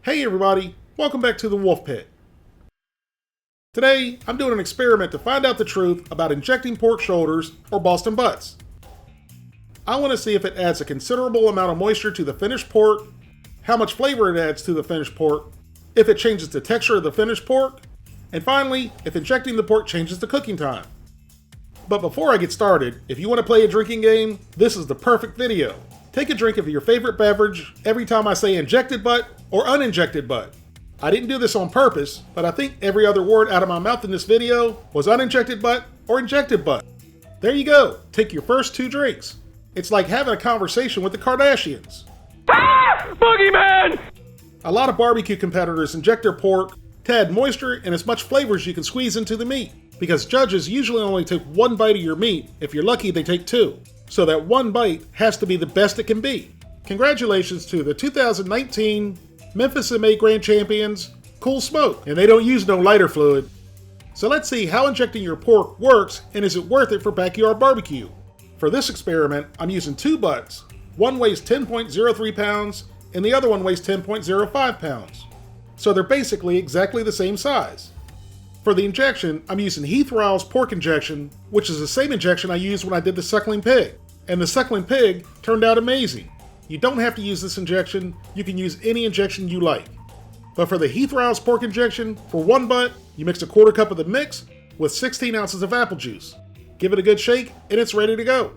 Hey everybody, welcome back to the Wolfe Pit. Today, I'm doing an experiment to find out the truth about injecting pork shoulders or Boston butts. I want to see if it adds a considerable amount of moisture to the finished pork, how much flavor it adds to the finished pork, if it changes the texture of the finished pork, and finally, if injecting the pork changes the cooking time. But before I get started, if you want to play a drinking game, this is the perfect video. Take a drink of your favorite beverage every time I say injected butt or uninjected butt. I didn't do this on purpose, but I think every other word out of my mouth in this video was uninjected butt or injected butt. There you go, take your first 2 drinks. It's like having a conversation with the Kardashians. Ah! Boogeyman! A lot of barbecue competitors inject their pork to add moisture and as much flavor as you can squeeze into the meat, because judges usually only take 1 bite of your meat. If you're lucky, they take 2. So that 1 bite has to be the best it can be. Congratulations to the 2019 Memphis MMA Grand Champions, Cool Smoke, and they don't use no lighter fluid. So let's see how injecting your pork works and is it worth it for backyard barbecue. For this experiment, I'm using 2 butts. One weighs 10.03 pounds and the other one weighs 10.05 pounds. So they're basically exactly the same size. For the injection, I'm using Heath Rouse pork injection, which is the same injection I used when I did the suckling pig. And the suckling pig turned out amazing. You don't have to use this injection, you can use any injection you like. But for the Heath Rouse pork injection, for 1 butt, you mix a 1/4 cup of the mix with 16 ounces of apple juice. Give it a good shake, and it's ready to go.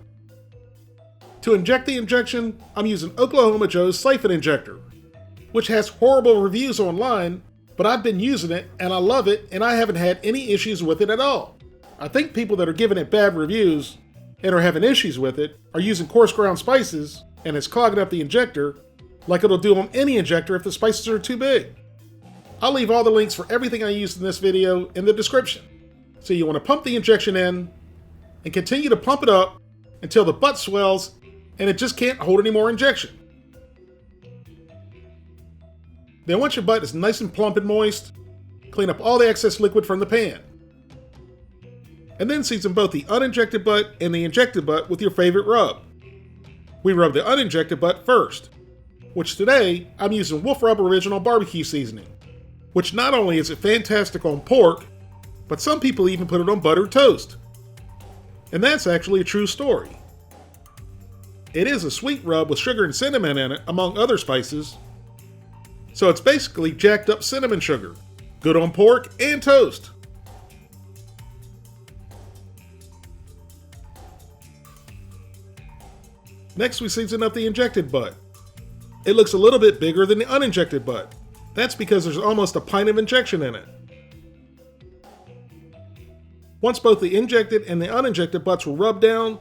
To inject the injection, I'm using Oklahoma Joe's siphon injector, which has horrible reviews online, but I've been using it and I love it and I haven't had any issues with it at all. I think people that are giving it bad reviews and are having issues with it are using coarse ground spices and it's clogging up the injector like it'll do on any injector if the spices are too big. I'll leave all the links for everything I used in this video in the description. So you want to pump the injection in and continue to pump it up until the butt swells and it just can't hold any more injection. Then once your butt is nice and plump and moist, clean up all the excess liquid from the pan. And then season both the uninjected butt and the injected butt with your favorite rub. We rub the uninjected butt first, which today I'm using Wolfe Rub Original Barbecue Seasoning, which not only is it fantastic on pork, but some people even put it on buttered toast. And that's actually a true story. It is a sweet rub with sugar and cinnamon in it, among other spices. So it's basically jacked up cinnamon sugar, good on pork and toast. Next we season up the injected butt. It looks a little bit bigger than the uninjected butt. That's because there's almost a pint of injection in it. Once both the injected and the uninjected butts were rubbed down,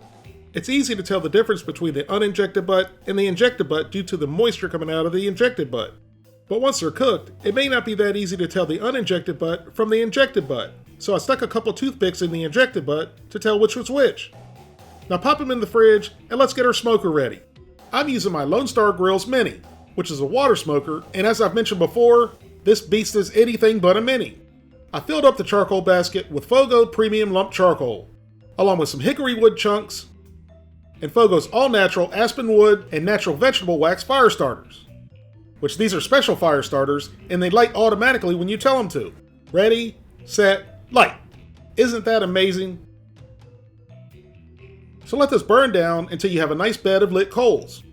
it's easy to tell the difference between the uninjected butt and the injected butt due to the moisture coming out of the injected butt. But once they're cooked, it may not be that easy to tell the uninjected butt from the injected butt. So I stuck a couple toothpicks in the injected butt to tell which was which. Now pop them in the fridge and let's get our smoker ready. I'm using my Lone Star Grill's Mini, which is a water smoker, and as I've mentioned before, this beast is anything but a mini. I filled up the charcoal basket with Fogo Premium Lump Charcoal, along with some hickory wood chunks, and Fogo's all-natural aspen wood and natural vegetable wax fire starters. Which these are special fire starters, and they light automatically when you tell them to. Ready, set, light. Isn't that amazing? So let this burn down until you have a nice bed of lit coals.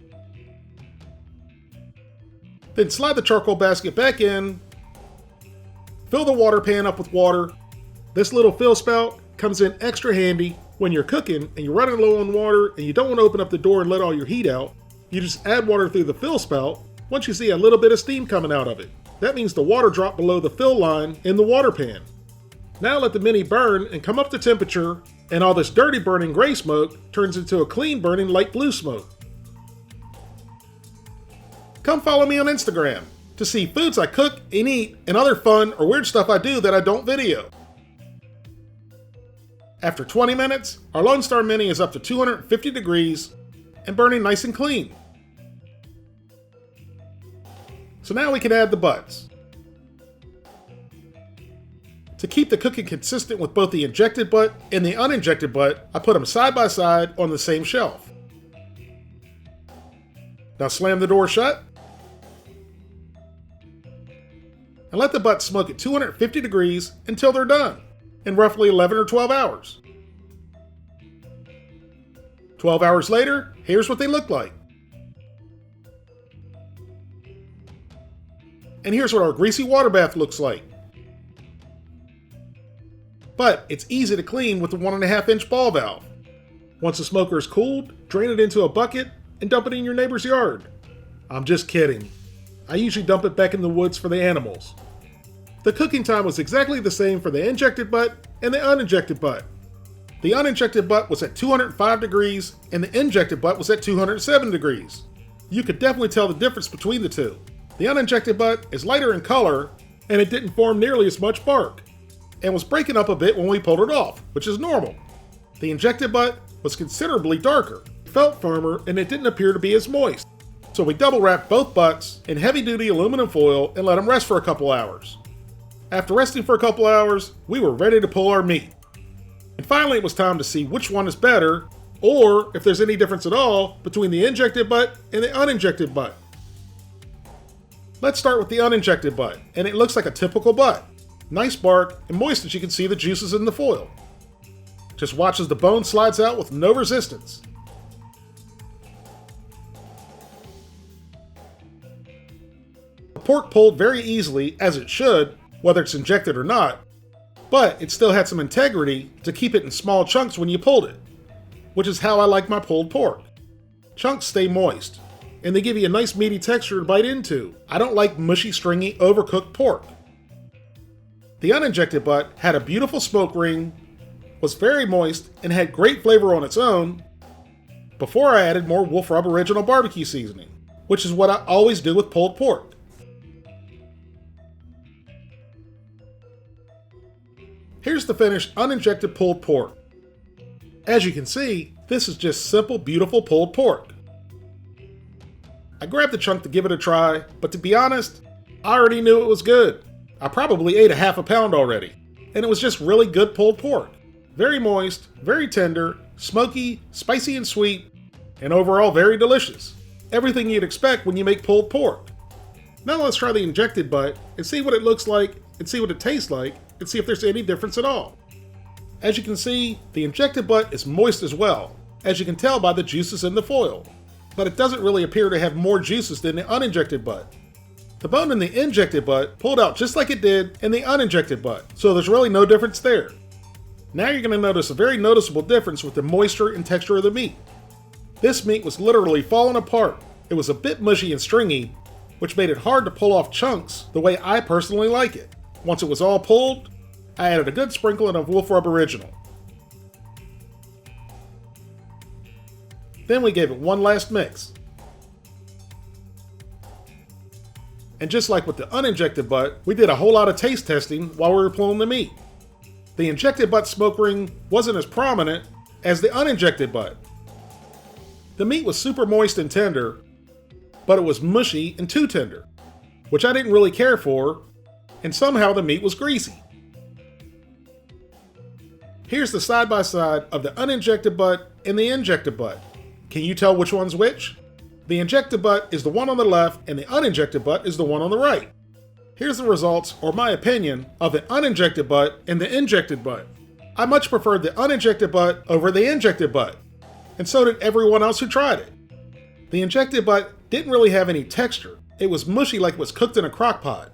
Then slide the charcoal basket back in, fill the water pan up with water. This little fill spout comes in extra handy when you're cooking and you're running low on water and you don't want to open up the door and let all your heat out. You just add water through the fill spout. Once you see a little bit of steam coming out of it, that means the water dropped below the fill line in the water pan. Now let the mini burn and come up to temperature, and all this dirty burning gray smoke turns into a clean burning light blue smoke. Come follow me on Instagram to see foods I cook and eat and other fun or weird stuff I do that I don't video. After 20 minutes, our Lone Star Mini is up to 250 degrees and burning nice and clean. So now we can add the butts. To keep the cooking consistent with both the injected butt and the uninjected butt, I put them side by side on the same shelf. Now slam the door shut. and let the butts smoke at 250 degrees until they're done, in roughly 11 or 12 hours. 12 hours later, here's what they look like. And here's what our greasy water bath looks like. But it's easy to clean with the 1.5-inch ball valve. Once the smoker is cooled, drain it into a bucket and dump it in your neighbor's yard. I'm just kidding. I usually dump it back in the woods for the animals. The cooking time was exactly the same for the injected butt and the uninjected butt. The uninjected butt was at 205 degrees and the injected butt was at 207 degrees. You could definitely tell the difference between the two. The uninjected butt is lighter in color and it didn't form nearly as much bark and was breaking up a bit when we pulled it off, which is normal. The injected butt was considerably darker, felt firmer, and it didn't appear to be as moist. So we double wrapped both butts in heavy-duty aluminum foil and let them rest for a couple hours. After resting for a couple hours, we were ready to pull our meat. And finally it was time to see which one is better, or if there's any difference at all between the injected butt and the uninjected butt. Let's start with the uninjected butt, and it looks like a typical butt. Nice bark and moist as you can see the juices in the foil. Just watch as the bone slides out with no resistance. The pork pulled very easily, as it should, whether it's injected or not, but it still had some integrity to keep it in small chunks when you pulled it, which is how I like my pulled pork. Chunks stay moist, and they give you a nice meaty texture to bite into. I don't like mushy, stringy, overcooked pork. The uninjected butt had a beautiful smoke ring, was very moist, and had great flavor on its own before I added more Wolfe Rub Original barbecue seasoning, which is what I always do with pulled pork. Here's the finished uninjected pulled pork. As you can see, this is just simple, beautiful pulled pork. I grabbed the chunk to give it a try, but to be honest, I already knew it was good. I probably ate a half a pound already, and it was just really good pulled pork. Very moist, very tender, smoky, spicy and sweet, and overall very delicious. Everything you'd expect when you make pulled pork. Now let's try the injected butt and see what it looks like, and see what it tastes like, and see if there's any difference at all. As you can see, the injected butt is moist as well, as you can tell by the juices in the foil, but it doesn't really appear to have more juices than the uninjected butt. The bone in the injected butt pulled out just like it did in the uninjected butt, so there's really no difference there. Now you're going to notice a very noticeable difference with the moisture and texture of the meat. This meat was literally falling apart. It was a bit mushy and stringy, which made it hard to pull off chunks the way I personally like it. Once it was all pulled, I added a good sprinkling of Wolfe Rub Original. Then we gave it one last mix. And just like with the uninjected butt, we did a whole lot of taste testing while we were pulling the meat. The injected butt smoke ring wasn't as prominent as the uninjected butt. The meat was super moist and tender, but it was mushy and too tender, which I didn't really care for, and somehow the meat was greasy. Here's the side-by-side of the uninjected butt and the injected butt. Can you tell which one's which? The injected butt is the one on the left and the uninjected butt is the one on the right. Here's the results, or my opinion, of the uninjected butt and the injected butt. I much preferred the uninjected butt over the injected butt, and so did everyone else who tried it. The injected butt didn't really have any texture. It was mushy like it was cooked in a crock pot.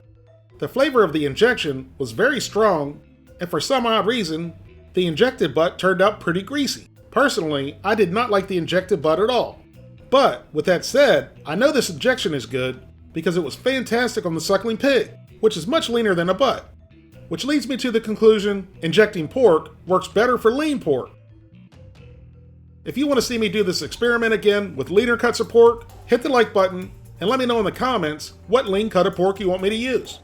The flavor of the injection was very strong, and for some odd reason, the injected butt turned out pretty greasy. Personally, I did not like the injected butt at all. But, with that said, I know this injection is good because it was fantastic on the suckling pig, which is much leaner than a butt. Which leads me to the conclusion, injecting pork works better for lean pork. If you want to see me do this experiment again with leaner cuts of pork, hit the like button and let me know in the comments what lean cut of pork you want me to use.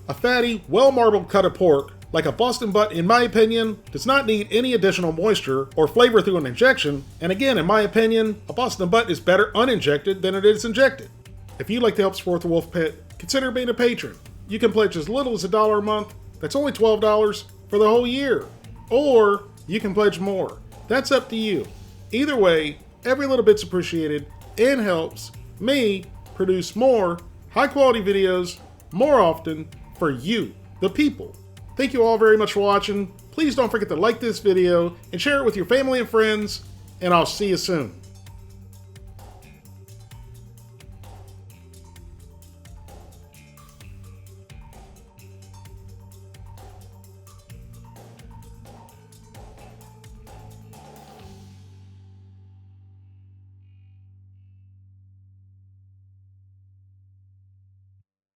A fatty, well-marbled cut of pork, like a Boston butt in my opinion, does not need any additional moisture or flavor through an injection, and again in my opinion, a Boston butt is better uninjected than it is injected. If you'd like to help support the Wolfe Pit, consider being a patron. You can pledge as little as $1 a month, that's only $12 for the whole year. Or you can pledge more, that's up to you. Either way, every little bit's appreciated and helps me produce more high quality videos more often for you, the people. Thank you all very much for watching. Please don't forget to like this video and share it with your family and friends, and I'll see you soon.